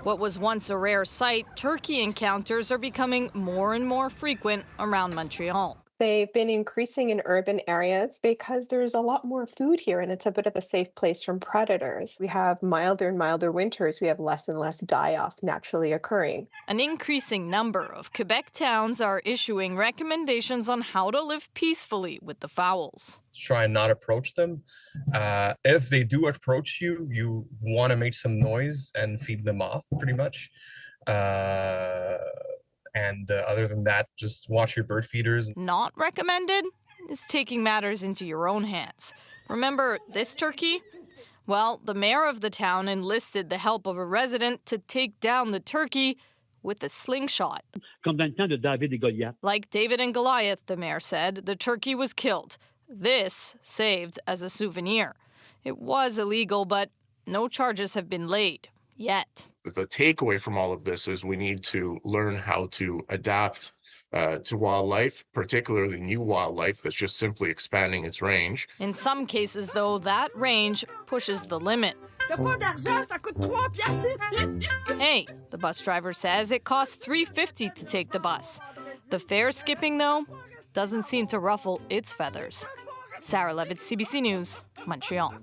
What was once a rare sight, turkey encounters are becoming more and more frequent around Montreal. They've been increasing in urban areas because there's a lot more food here and it's a bit of a safe place from predators. We have milder and milder winters. We have less and less die-off naturally occurring. An increasing number of Quebec towns are issuing recommendations on how to live peacefully with the fowls. Try and not approach them. If they do approach you, you want to make some noise and feed them off, pretty much. And other than that, just watch your bird feeders. Not recommended is taking matters into your own hands. Remember this turkey? Well, the mayor of the town enlisted the help of a resident to take down the turkey with a slingshot. Like David and Goliath, the mayor said, the turkey was killed. This saved as a souvenir. It was illegal, but no charges have been laid. yet. The takeaway from all of this is we need to learn how to adapt to wildlife, particularly new wildlife that's just simply expanding its range. In some cases, though, that range pushes the limit. Hey, the bus driver says it costs $3.50 to take the bus. The fare skipping, though, doesn't seem to ruffle its feathers. Sarah Levitt, CBC News, Montreal.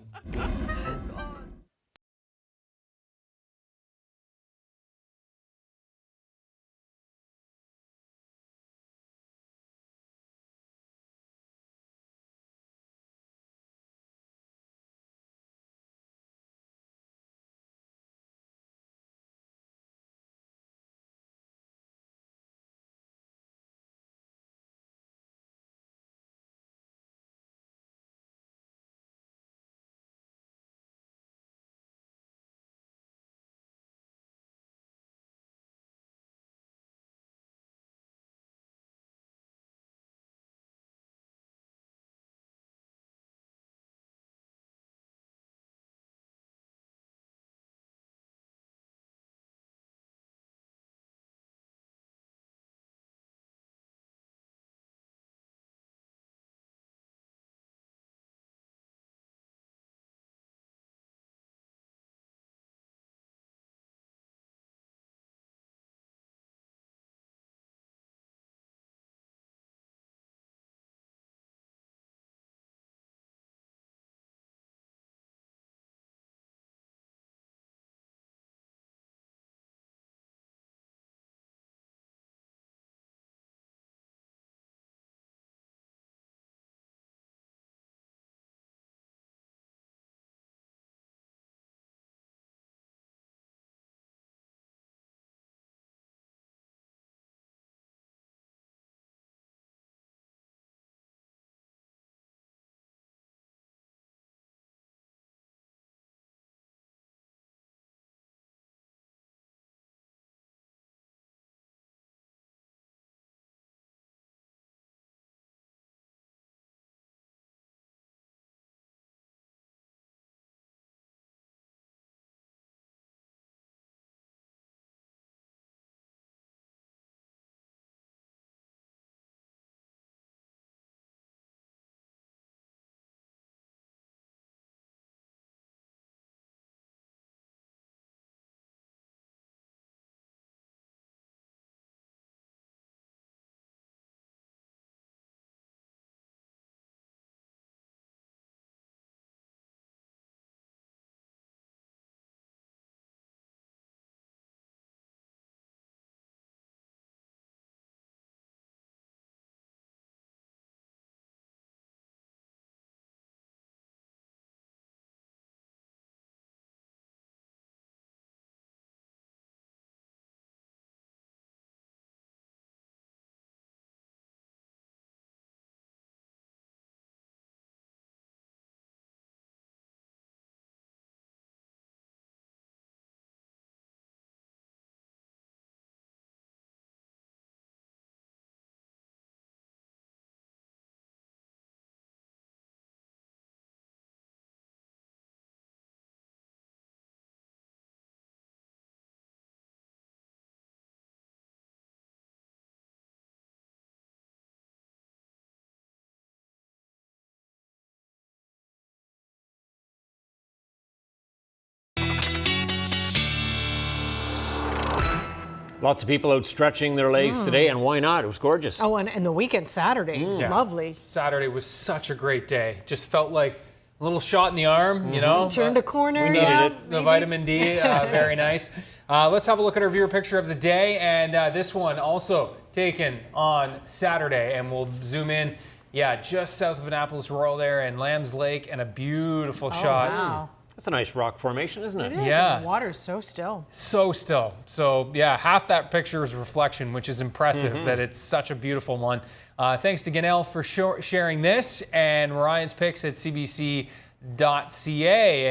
Lots of people out stretching their legs today, and why not? It was gorgeous. Oh, and the weekend Saturday, lovely. Saturday was such a great day. Just felt like a little shot in the arm, you know. Turned a corner. We needed it. The vitamin D, very nice. Let's have a look at our viewer picture of the day, and this one also taken on Saturday, and we'll zoom in. Yeah, just south of Annapolis Royal there, and Lambs Lake, and a beautiful shot. Wow. That's a nice rock formation, isn't it? It is. Yeah. And the water's so still. So still. So, yeah, half that picture is reflection, which is impressive that it's such a beautiful one. Thanks to Ganel for sharing this, and Ryan's picks at cbc.ca.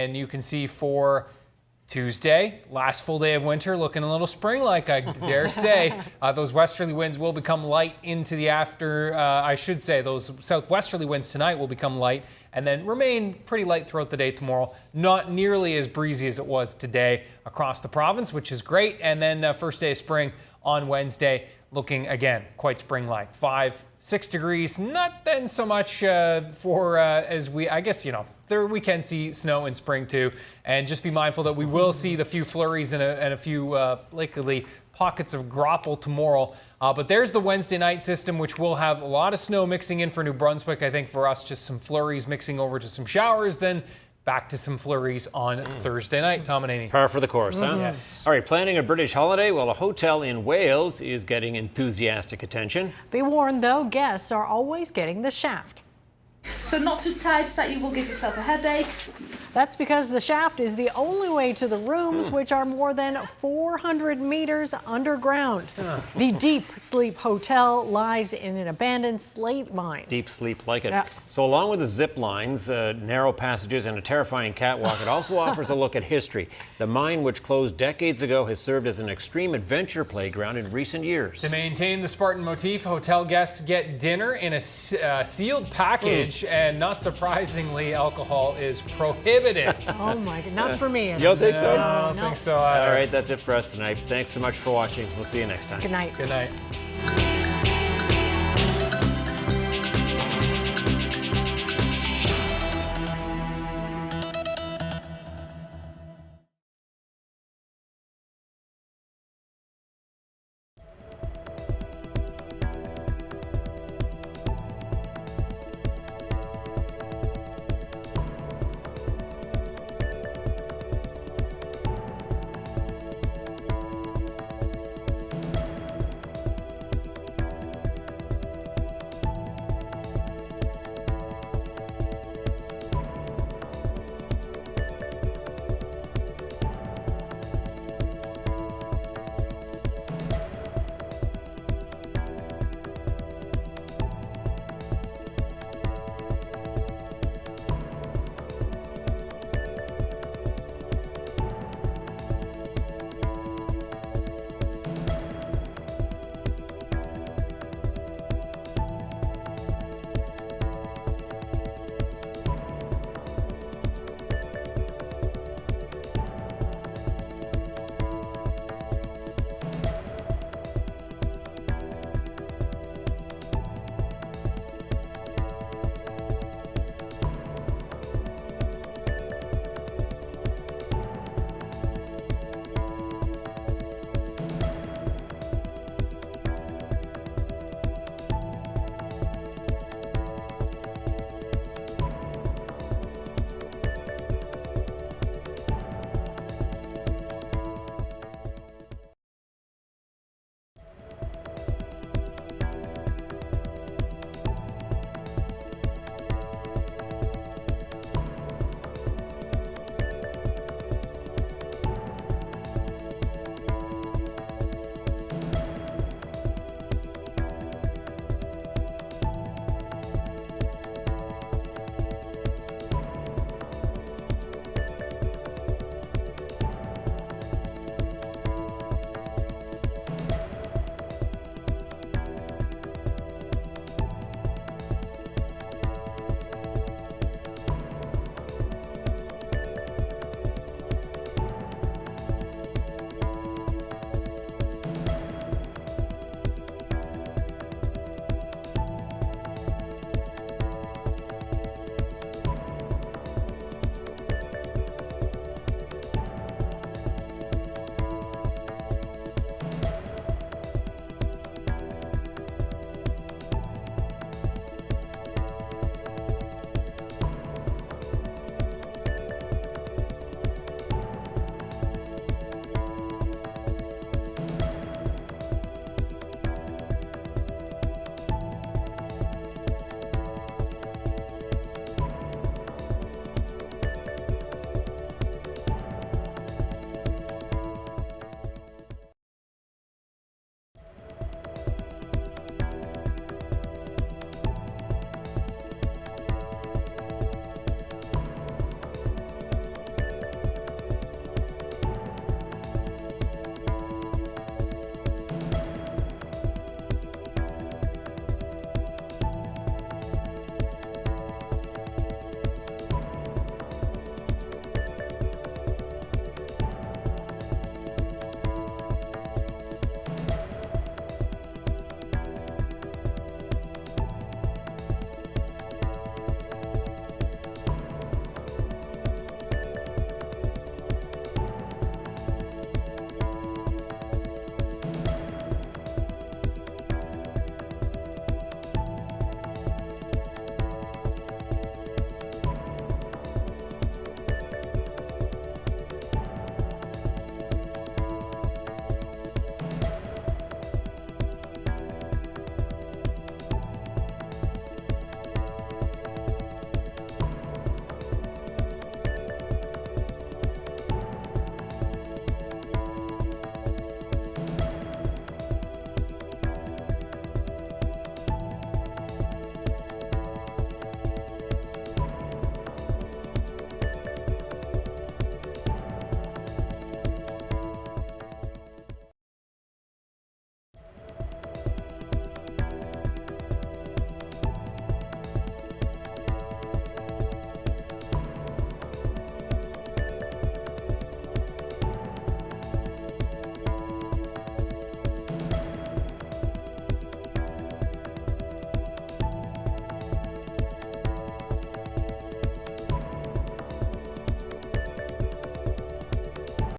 And you can see for Tuesday, last full day of winter, looking a little spring-like, I dare say. Those westerly winds will become light into the those southwesterly winds tonight will become light and then remain pretty light throughout the day tomorrow. Not nearly as breezy as it was today across the province, which is great. And then first day of spring on Wednesday, looking again quite spring-like. 5-6 degrees, not then so much as we, I guess, there we can see snow in spring too. And just be mindful that we will see the few flurries and a few likely pockets of grapple tomorrow. But there's the Wednesday night system, which will have a lot of snow mixing in for New Brunswick. I think for us, just some flurries mixing over to some showers, then back to some flurries on Thursday night. Tom and Amy. Par for the course, huh? Yes. All right, planning a British holiday? Well, a hotel in Wales is getting enthusiastic attention. Be warned, though, guests are always getting the shaft. So not too tight that you will give yourself a headache. That's because the shaft is the only way to the rooms, which are more than 400 meters underground. The Deep Sleep Hotel lies in an abandoned slate mine. Deep sleep, like it. Yeah. So along with the zip lines, narrow passages, and a terrifying catwalk, it also offers a look at history. The mine, which closed decades ago, has served as an extreme adventure playground in recent years. To maintain the Spartan motif, hotel guests get dinner in a sealed package, and not surprisingly, alcohol is prohibited. Oh my God, not for me. You don't think so? I don't think so either. All right, that's it for us tonight. Thanks so much for watching. We'll see you next time. Good night. Good night.